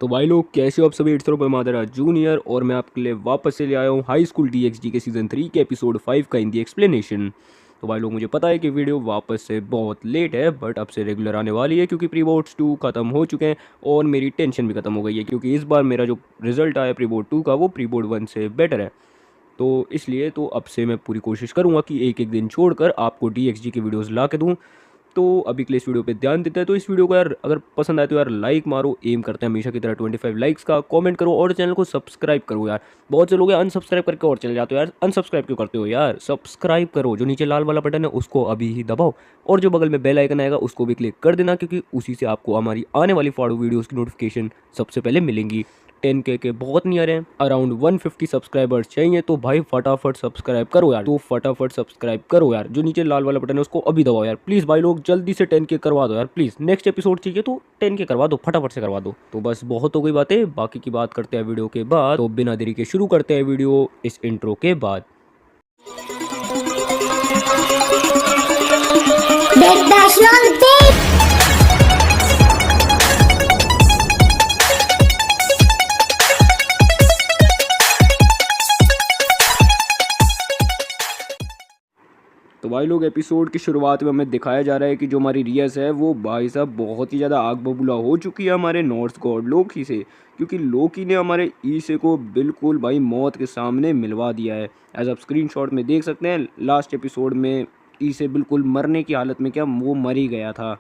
तो भाई लोग कैसे हो आप सभी। इट्स पर मादरा जूनियर और मैं आपके लिए वापस से ले आया हूँ हाई स्कूल डीएक्सडी के सीज़न 3 के एपिसोड 5 का हिंदी एक्सप्लेनेशन। तो भाई लोग मुझे पता है कि वीडियो वापस से बहुत लेट है बट अब से रेगुलर आने वाली है क्योंकि प्री बोर्ड्स 2 खत्म हो चुके हैं और मेरी टेंशन भी खत्म हो गई है क्योंकि इस बार मेरा जो रिजल्ट आया प्री बोर्ड 2 का वो प्री बोर्ड 1 से बेटर है। तो इसलिए तो अब से मैं पूरी कोशिश करूँगा कि एक एक दिन छोड़कर आपको डीएक्सडी के वीडियोज़ ला के दूँ। तो अभी के लिए इस वीडियो पे ध्यान देते हैं। तो इस वीडियो को यार अगर पसंद आए तो यार लाइक मारो, एम करते हैं हमेशा की तरह 25 लाइक्स का, कमेंट करो और चैनल को सब्सक्राइब करो यार। बहुत से लोग अनसब्सक्राइब करके और चले जाते हो यार, अनसब्सक्राइब क्यों करते हो यार। सब्सक्राइब करो, जो नीचे लाल वाला बटन है उसको अभी ही दबाओ और जो बगल में बेल आइकन आएगा उसको भी क्लिक कर देना क्योंकि उसी से आपको हमारी आने वाली फाड़ू वीडियोज़ की नोटिफिकेशन सबसे पहले मिलेंगी। 10K के बहुत नियर हैं, अराउंड 150 सब्सक्राइबर्स चाहिए तो भाई फटाफट सब्सक्राइब करो यार। तो फटाफट सब्सक्राइब करो यार, जो नीचे लाल वाला बटन है उसको अभी दबाओ यार प्लीज़। भाई लोग जल्दी से 10K करवा दो यार प्लीज़। नेक्स्ट एपिसोड चाहिए तो 10K करवा दो, फटाफट से करवा दो। तो बस बहुत हो गई बातें, बाकी की बात करते हैं वीडियो के बाद। तो बिना देरी के शुरू करते हैं वीडियो इस इंट्रो के बाद। तो भाई लोग एपिसोड की शुरुआत में हमें दिखाया जा रहा है कि जो हमारी रियस है वो भाई साहब बहुत ही ज़्यादा आग बबूला हो चुकी है हमारे नॉर्थ गॉड लोकी से, क्योंकि लोकी ने हमारे ईसे को बिल्कुल भाई मौत के सामने मिलवा दिया है। एज आप स्क्रीनशॉट में देख सकते हैं लास्ट एपिसोड में ईसे बिल्कुल मरने की हालत में, क्या वो मर ही गया था।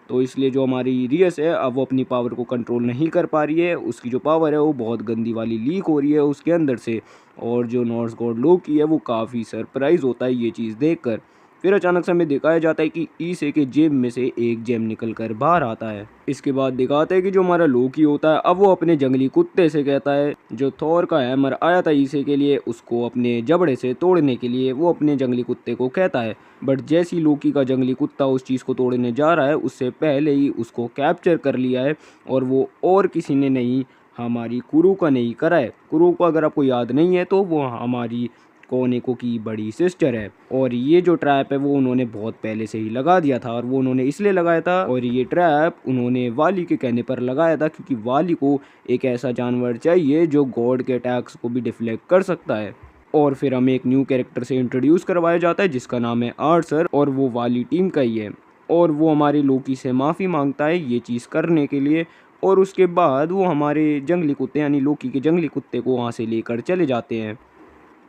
तो इसलिए जो हमारी रियस है अब वो अपनी पावर को कंट्रोल नहीं कर पा रही है, उसकी जो पावर है वो बहुत गंदी वाली लीक हो रही है उसके अंदर से। और जो नॉर्थ गॉड लोकी है वो काफ़ी सरप्राइज होता है ये चीज़ देखकर। फिर अचानक से हमें दिखाया जाता है कि ईसे के जेब में से एक जेम निकल कर बाहर आता है। इसके बाद दिखाते हैं कि जो हमारा लोकी होता है अब वो अपने जंगली कुत्ते से कहता है, जो थॉर का हैमर आया था ईसे के लिए उसको अपने जबड़े से तोड़ने के लिए, वो अपने जंगली कुत्ते को कहता है। बट जैसी लोकी का जंगली कुत्ता उस चीज़ को तोड़ने जा रहा है उससे पहले ही उसको कैप्चर कर लिया है, और वो और किसी ने नहीं हमारी कुरुका ने ही करा है। कुरुका अगर आपको याद नहीं है तो वो हमारी कोनेको की बड़ी सिस्टर है, और ये जो ट्रैप है वो उन्होंने बहुत पहले से ही लगा दिया था, और वो उन्होंने इसलिए लगाया था, और ये ट्रैप उन्होंने वाली के कहने पर लगाया था क्योंकि वाली को एक ऐसा जानवर चाहिए जो गॉड के अटैक्स को भी डिफ्लेक्ट कर सकता है। और फिर हमें एक न्यू कैरेक्टर से इंट्रोड्यूस करवाया जाता है जिसका नाम है आर्चर, और वो वाली टीम का ही है। और वो हमारे लोकी से माफ़ी मांगता है ये चीज़ करने के लिए, और उसके बाद वो हमारे जंगली कुत्ते यानी लोकी के जंगली कुत्ते को वहाँ से लेकर चले जाते हैं।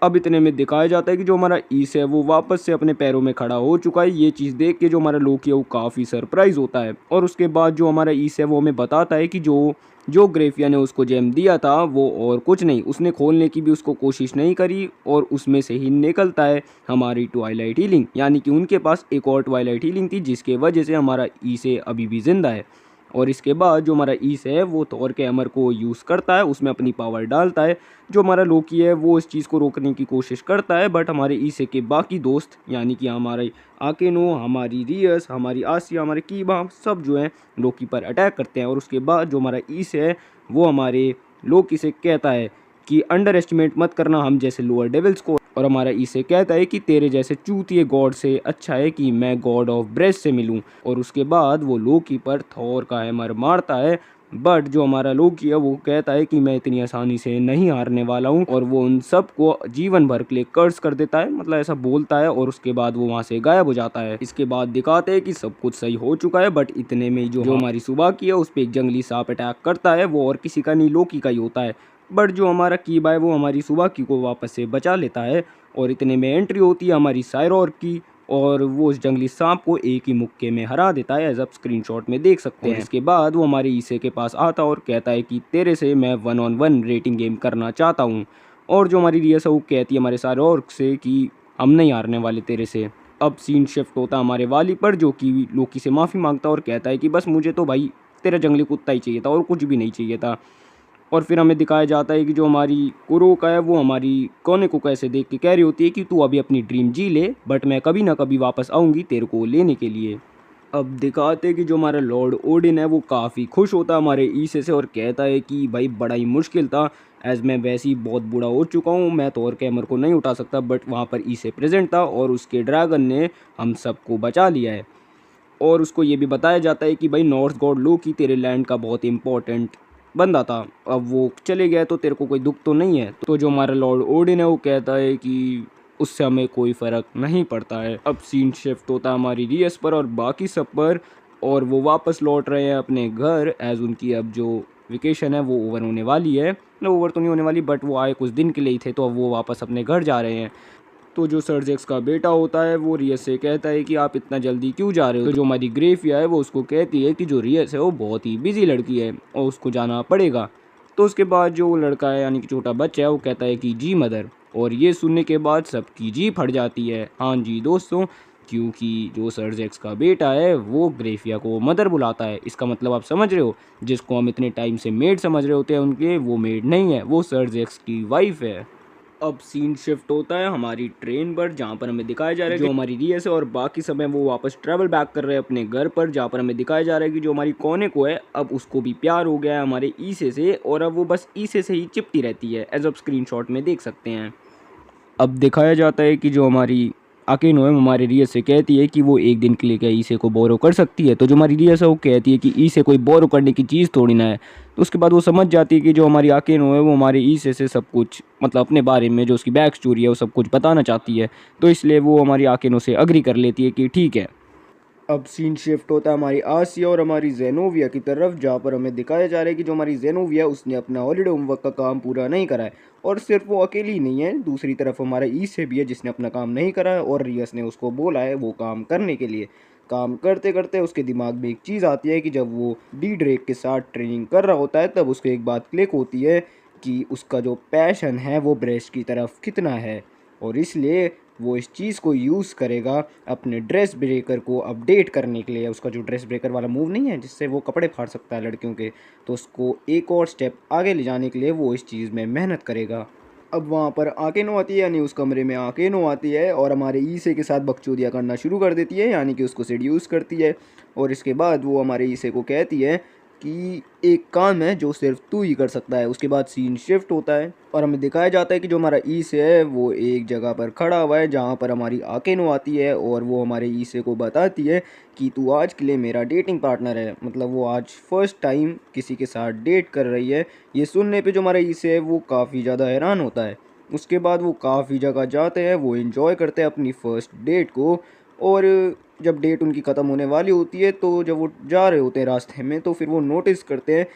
अब इतने में दिखाया जाता है कि जो हमारा ईस है वो वापस से अपने पैरों में खड़ा हो चुका है। ये चीज़ देख के जो हमारा लोकी है वो काफ़ी सरप्राइज होता है, और उसके बाद जो हमारा ईस है वो हमें बताता है कि जो जो ग्रेफिया ने उसको जेम दिया था वो और कुछ नहीं, उसने खोलने की भी उसको कोशिश नहीं करी, और उसमें से ही निकलता है हमारी ट्वाइलाइट हीलिंग, यानी कि उनके पास एक और ट्वाइलाइट हीलिंग थी जिसके वजह से हमारा ईस अभी भी जिंदा है। और इसके बाद जो हमारा ईस है वो थॉर के हैमर को यूज़ करता है, उसमें अपनी पावर डालता है। जो हमारा लोकी है वो इस चीज़ को रोकने की कोशिश करता है, बट हमारे ईसे के बाकी दोस्त यानी कि हमारे आकेनो, हमारी रियस, हमारी आसिया, हमारे कीबा सब जो हैं लोकी पर अटैक करते हैं। और उसके बाद जो हमारा ईस है वो हमारे लोकी से कहता है कि अंडर एस्टिमेट मत करना हम जैसे लोअर डेविल्स को, और हमारा इसे कहता है कि तेरे जैसे चूतिए गॉड से अच्छा है कि मैं गॉड ऑफ ब्रेस से मिलूं। और उसके बाद वो लोकी पर थॉर का हैमर मारता है, बट जो हमारा लोकी है वो कहता है कि मैं इतनी आसानी से नहीं हारने वाला हूँ, और वो उन सब को जीवन भर के लिए कर्स कर देता है, मतलब ऐसा बोलता है, और उसके बाद वो वहाँ से गायब हो जाता है। इसके बाद दिखाते हैं कि सब कुछ सही हो चुका है, बट इतने में जो हमारी सुबह की है उस पर एक जंगली सांप अटैक करता है, वो और किसी का नहीं लोकी का ही होता है। बट जो हमारा कीबा है वो हमारी सुबह की को वापस से बचा लेता है, और इतने में एंट्री होती है हमारी साइरोर की, और वो उस जंगली सांप को एक ही मुक्के में हरा देता है, एज आप स्क्रीनशॉट में देख सकते हैं। इसके बाद वो हमारे ईसे के पास आता और कहता है कि तेरे से मैं 1-on-1 रेटिंग गेम करना चाहता हूँ। और जो हमारी रियस है वो कहती है हमारे साइरोर से कि हम नहीं हारने वाले तेरे से। अब सीन शिफ्ट होता है हमारे वाली पर, जो कि लोकी से माफ़ी मांगता और कहता है कि बस मुझे तो भाई तेरा जंगली कुत्ता ही चाहिए था और कुछ भी नहीं चाहिए था। और फिर हमें दिखाया जाता है कि जो हमारी कुरोका है वो हमारी कोने को कैसे देख के कह रही होती है कि तू अभी अपनी ड्रीम जी ले, बट मैं कभी ना कभी वापस आऊँगी तेरे को लेने के लिए। अब दिखाते हैं कि जो हमारा लॉर्ड ओडिन है वो काफ़ी खुश होता है हमारे ईसे से, और कहता है कि भाई बड़ा ही मुश्किल था, एज मैं वैसे ही बहुत बूढ़ा हो चुका हूँ, मैं तो और कैमर को नहीं उठा सकता, बट वहाँ पर ईसे प्रेजेंट था और उसके ड्रैगन ने हम सबको बचा लिया है। और उसको ये भी बताया जाता है कि भाई नॉर्थ गॉड लोकी तेरे लैंड का बहुत इंपॉर्टेंट बंदा था, अब वो चले गया तो तेरे को कोई दुख तो नहीं है। तो जो हमारा लॉर्ड ओडिन है वो कहता है कि उससे हमें कोई फ़र्क नहीं पड़ता है। अब सीन शिफ्ट होता है हमारी रियस पर और बाकी सब पर, और वो वापस लौट रहे हैं अपने घर एज उनकी अब जो वेकेशन है वो ओवर होने वाली है। मतलब ओवर तो नहीं होने वाली, बट वो आए कुछ दिन के लिए ही थे, तो अब वो वापस अपने घर जा रहे हैं। तो जो सर जेक्स का बेटा होता है वो रियस से कहता है कि आप इतना जल्दी क्यों जा रहे हो। तो जो हमारी ग्रेफिया है वो उसको कहती है कि जो रियस है वो बहुत ही बिजी लड़की है और उसको जाना पड़ेगा। तो उसके बाद जो वो लड़का है यानी कि छोटा बच्चा है वो कहता है कि जी मदर, और ये सुनने के बाद सबकी जी फट जाती है। हाँ जी दोस्तों, क्योंकि जो सर जेक्स का बेटा है वो ग्रेफिया को मदर बुलाता है। इसका मतलब आप समझ रहे हो, जिसको हम इतने टाइम से मेड समझ रहे होते हैं उनके, वो मेड नहीं है, वो सर जेक्स की वाइफ है। अब सीन शिफ्ट होता है हमारी ट्रेन पर, जहाँ पर हमें दिखाया जा रहा है जो हमारी रियस है और बाकी समय वो वापस ट्रैवल बैक कर रहे हैं अपने घर पर, जहाँ पर हमें दिखाया जा रहा है कि जो हमारी कोने को है अब उसको भी प्यार हो गया है हमारे ईसे से, और अब वो बस ईसे से ही चिपटी रहती है, एज आप स्क्रीनशॉट में देख सकते हैं। अब दिखाया जाता है कि जो हमारी अकेनो है हमारी रिया से कहती है कि वो एक दिन के लिए क्या ईसे को बोरो कर सकती है। तो जो हमारी रिया है वो कहती है कि ईसे कोई बोरो करने की चीज़ थोड़ी ना है। तो उसके बाद वो समझ जाती है कि जो हमारी अकेनो है वो हमारे ईसे से सब कुछ, मतलब अपने बारे में जो उसकी बैक स्टोरी है वो सब कुछ बताना चाहती है। तो इसलिए वो हमारी अकेनो से अग्री कर लेती है कि ठीक है। अब सीन शिफ्ट होता है हमारी आसिया और हमारी जेनोविया की तरफ, जहाँ पर हमें दिखाया जा रहा है कि जो हमारी जेनोविया उसने अपना हॉलीडे होमवर्क का काम पूरा नहीं करा है। और सिर्फ वो अकेली ही नहीं है, दूसरी तरफ हमारा ईसे भी है जिसने अपना काम नहीं करा है और रियस ने उसको बोला है वो काम करने के लिए। काम करते करते उसके दिमाग में एक चीज़ आती है कि जब वो डी ड्रेक के साथ ट्रेनिंग कर रहा होता है तब उसको एक बात क्लिक होती है कि उसका जो पैशन है वो ब्रेस्ट की तरफ कितना है, और इसलिए वो इस चीज़ को यूज़ करेगा अपने ड्रेस ब्रेकर को अपडेट करने के लिए। उसका जो ड्रेस ब्रेकर वाला मूव नहीं है जिससे वो कपड़े फाड़ सकता है लड़कियों के, तो उसको एक और स्टेप आगे ले जाने के लिए वो इस चीज़ में मेहनत करेगा। अब वहाँ पर आकेनो आती है, यानी उस कमरे में आकेनो आती है और हमारे ईसे के साथ बकचोदियाँ करना शुरू कर देती है, यानी कि उसको सेड्यूस करती है। और इसके बाद वो हमारे ईसे को कहती है कि एक काम है जो सिर्फ तू ही कर सकता है। उसके बाद सीन शिफ्ट होता है और हमें दिखाया जाता है कि जो हमारा ईसे है वो एक जगह पर खड़ा हुआ है जहाँ पर हमारी आकेनो आती है और वो हमारे ईसे को बताती है कि तू आज के लिए मेरा डेटिंग पार्टनर है। मतलब वो आज फर्स्ट टाइम किसी के साथ डेट कर रही है। ये सुनने पे जो हमारा ईसे है वो काफ़ी ज़्यादा हैरान होता है। उसके बाद वो काफ़ी जगह जाते हैं, वो इन्जॉय करते हैं अपनी फ़र्स्ट डेट को। और जब डेट उनकी ख़त्म होने वाली होती है तो जब वो जा रहे होते हैं रास्ते में तो फिर वो नोटिस करते हैं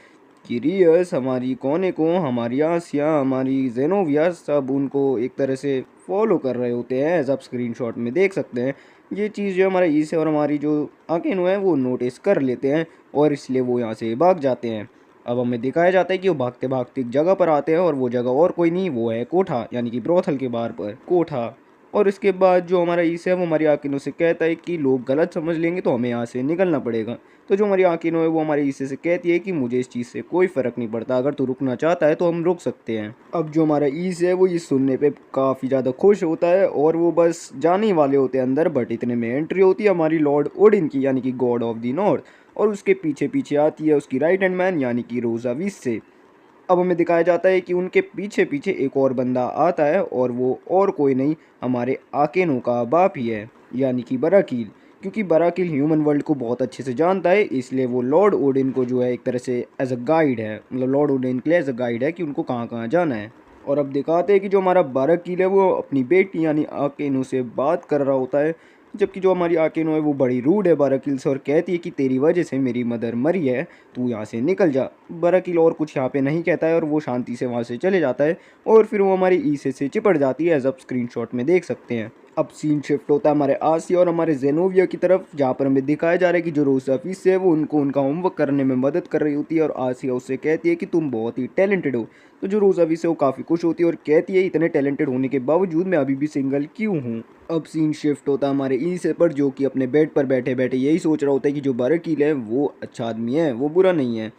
कि रियस, हमारी कोने को, हमारी आसिया, हमारी जेनोविया सब उनको एक तरह से फॉलो कर रहे होते हैं, एज आप स्क्रीनशॉट में देख सकते हैं। ये चीज़ जो हमारा ईसे और हमारी जो आकेनो है वो नोटिस कर लेते हैं और इसलिए वो यहाँ से भाग जाते हैं। अब हमें दिखाया जाता है कि वो भागते भागते एक जगह पर आते हैं और वो जगह और कोई नहीं, वो है कोठा, यानी कि ब्रोथल के बाहर पर कोठा। और इसके बाद जो हमारा ईसा है वो हमारी आकिनो से कहता है कि लोग गलत समझ लेंगे तो हमें यहाँ से निकलना पड़ेगा। तो जो हमारी आकिनो है वो हमारे ईसे से कहती है कि मुझे इस चीज़ से कोई फ़र्क नहीं पड़ता, अगर तू रुकना चाहता है तो हम रुक सकते हैं। अब जो हमारा ईस है वो ये सुनने पे काफ़ी ज़्यादा खुश होता है और वो बस जाने ही वाले होते हैं अंदर, बट इतने में एंट्री होती है हमारी लॉर्ड ओडिन की, यानी कि गॉड ऑफ द नॉर्थ। और उसके पीछे पीछे आती है उसकी राइट हैंड मैन यानी कि रोज़ा विस से। अब हमें दिखाया जाता है कि उनके पीछे पीछे एक और बंदा आता है और वो और कोई नहीं, हमारे आकेनो का बाप ही है, यानी कि बराकील। क्योंकि बराकील ह्यूमन वर्ल्ड को बहुत अच्छे से जानता है, इसलिए वो लॉर्ड ओडिन को जो है एक तरह से एज अ गाइड है, मतलब लॉर्ड ओडिन के लिए एज अ गाइड है कि उनको कहाँ कहाँ जाना है। और अब दिखाते हैं कि जो हमारा बराकील है वो अपनी बेटी यानी आकेनो से बात कर रहा होता है, जबकि जो हमारी आकेनो है वो बड़ी रूड है बराकील से और कहती है कि तेरी वजह से मेरी मदर मरी है, तू यहाँ से निकल जा। बराकील और कुछ यहाँ पे नहीं कहता है और वो शांति से वहाँ से चले जाता है और फिर वो हमारी ईसे से चिपट जाती है, एज आप स्क्रीनशॉट में देख सकते हैं। अब सीन शिफ्ट होता है हमारे आसिया और हमारे जेनोविया की तरफ, जहाँ पर हमें दिखाया जा रहा है कि जो रोज़ा फीस है वो उनको उनका होमवर्क करने में मदद कर रही होती है और आसिया उससे कहती है कि तुम बहुत ही टैलेंटेड हो। तो जो रोज़ा फीस है वो काफ़ी खुश होती है और कहती है इतने टैलेंटेड होने के बावजूद मैं अभी भी सिंगल क्यों हूँ। अब सीन शिफ्ट होता है हमारे ईसे पर, जो कि अपने बेड पर बैठे बैठे यही सोच रहा होता है कि जो बराकील है वो अच्छा आदमी है, वो बुरा नहीं है।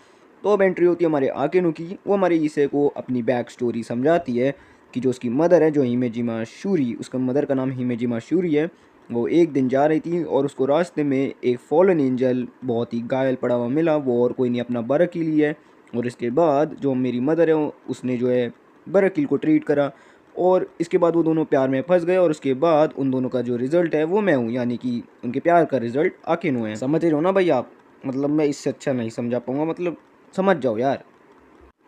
तो अब एंट्री होती है हमारे आकेनो की, वो हमारे ईसे को अपनी बैक स्टोरी समझाती है कि जो उसकी मदर है जो हिमेजिमा शूरी, उसका मदर का नाम हिमेजिमा शूरी है, वो एक दिन जा रही थी और उसको रास्ते में एक फॉलन एंजल बहुत ही घायल पड़ा हुआ मिला, वो और कोई नहीं अपना बराकील ही है। और इसके बाद जो मेरी मदर है उसने जो है बराकील को ट्रीट करा और इसके बाद वो दोनों प्यार में फंस गए और उसके बाद उन दोनों का जो रिज़ल्ट है वो मैं हूँ, यानी कि उनके प्यार का रिज़ल्ट आकेनो है। समझ रहे हो ना भाई आप, मतलब मैं इससे अच्छा नहीं समझा पाऊँगा, मतलब समझ जाओ यार।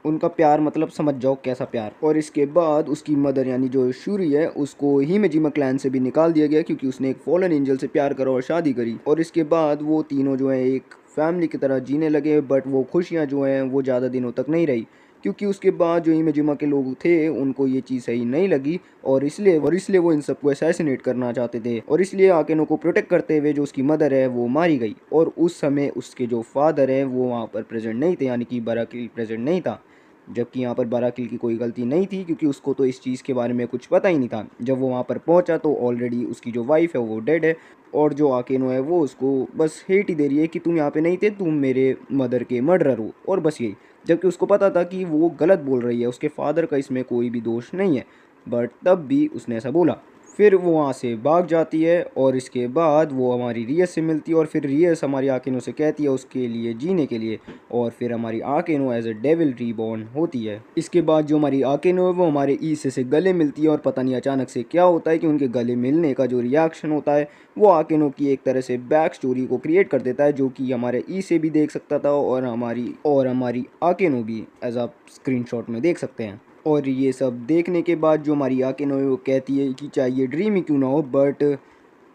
उनका प्यार मतलब समझ जाओ कैसा प्यार। और इसके बाद उसकी मदर यानी जो शूरी है उसको हिमेजिमा क्लैन से भी निकाल दिया गया क्योंकि उसने एक फॉलन एंजल से प्यार करा और शादी करी। और इसके बाद वो तीनों जो है एक फैमिली की तरह जीने लगे, बट वो खुशियाँ जो हैं वो ज़्यादा दिनों तक नहीं रही क्योंकि उसके बाद जो हिमेजिमा के लोग थे उनको ये चीज़ सही नहीं लगी और इसलिए वो इन सबको असैसिनेट करना चाहते थे। और इसलिए आकेनो को प्रोटेक्ट करते हुए जो उसकी मदर है वो मारी गई। और उस समय उसके जो फादर है वो वहाँ पर प्रेजेंट नहीं थे, यानी कि बाराकिल प्रेजेंट नहीं था। जबकि यहाँ पर बाराकिल की कोई गलती नहीं थी क्योंकि उसको तो इस चीज़ के बारे में कुछ पता ही नहीं था। जब वो वहाँ पर पहुँचा तो ऑलरेडी उसकी जो वाइफ है वो डेड है और जो आकेनो है वो उसको बस हेट ही दे रही है कि तुम यहाँ पे नहीं थे, तुम मेरे मदर के मर्डरर हो, और बस यही। जबकि उसको पता था कि वो गलत बोल रही है, उसके फादर का इसमें कोई भी दोष नहीं है, बट तब भी उसने ऐसा बोला। फिर वो वहाँ से भाग जाती है और इसके बाद वो हमारी रियस से मिलती है और फिर रियस हमारी आकेनो से कहती है उसके लिए जीने के लिए, और फिर हमारी Akeno as a devil reborn होती है। इसके बाद जो हमारी आकेनो है वो हमारे ईसे से गले मिलती है और पता नहीं अचानक से क्या होता है कि उनके गले मिलने का जो रिएक्शन होता है वो आकेनो की एक तरह से बैक स्टोरी को क्रिएट कर देता है, जो कि हमारे ईसे भी देख सकता था और हमारी आकेनो भी एज आप स्क्रीनशॉट में देख सकते हैं। और ये सब देखने के बाद जो हमारी आकेनो है वो कहती है कि चाहे ये ड्रीम ही क्यों ना हो, बट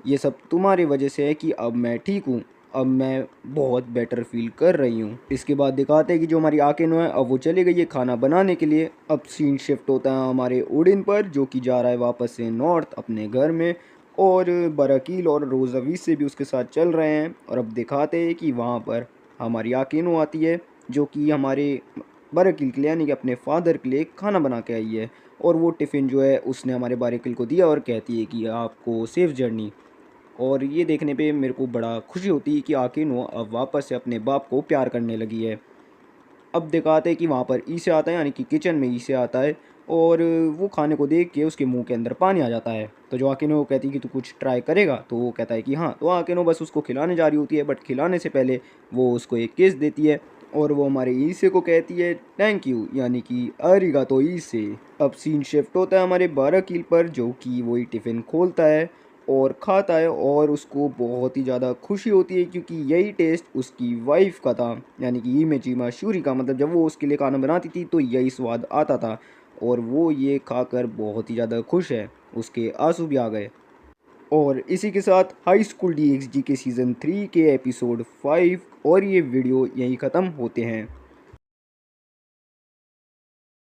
ये सब तुम्हारी वजह से है कि अब मैं ठीक हूँ, अब मैं बहुत बेटर फील कर रही हूँ। इसके बाद दिखाते हैं कि जो हमारी आकेनो है अब वो चली गई है खाना बनाने के लिए। अब सीन शिफ्ट होता है हमारे ओडिन पर जो कि जा रहा है वापस से नॉर्थ अपने घर में, और बराकील और रोजावीस से भी उसके साथ चल रहे हैं। और अब दिखाते हैं कि वहाँ पर हमारी आकेनो आती है जो कि हमारे बाराकील के लिए यानी कि अपने फादर के लिए खाना बना के आई है, और वो टिफ़िन जो है उसने हमारे बाराकील को दिया और कहती है कि आपको सेफ जर्नी। और ये देखने पे मेरे को बड़ा खुशी होती है कि आकेनो अब वापस से अपने बाप को प्यार करने लगी है। अब दिखाते हैं कि वहाँ पर ईसे आता है, यानी कि किचन में ईसे आता है, और वो खाने को देख के उसके मुंह के अंदर पानी आ जाता है। तो जो आकेनो कहती है कि तू कुछ ट्राई करेगा, तो वो कहता है कि हाँ। तो आकेनो बस उसको खिलाने जा रही होती है, बट खिलाने से पहले वो उसको एक किस देती है और वो हमारे ईसे को कहती है थैंक यू, यानी कि अरिगातो ईसे। अब सीन शिफ्ट होता है हमारे बाराकील पर जो कि वही टिफ़िन खोलता है और खाता है और उसको बहुत ही ज़्यादा खुशी होती है क्योंकि यही टेस्ट उसकी वाइफ का था, यानी कि हिमेजिमा शूरी का। मतलब जब वो उसके लिए खाना बनाती थी तो यही स्वाद आता था और वो ये खाकर बहुत ही ज़्यादा खुश है, उसके आंसू भी आ गए। और इसी के साथ हाई स्कूल DxD के सीज़न 3 के एपिसोड 5 और ये वीडियो यहीं ख़त्म होते हैं।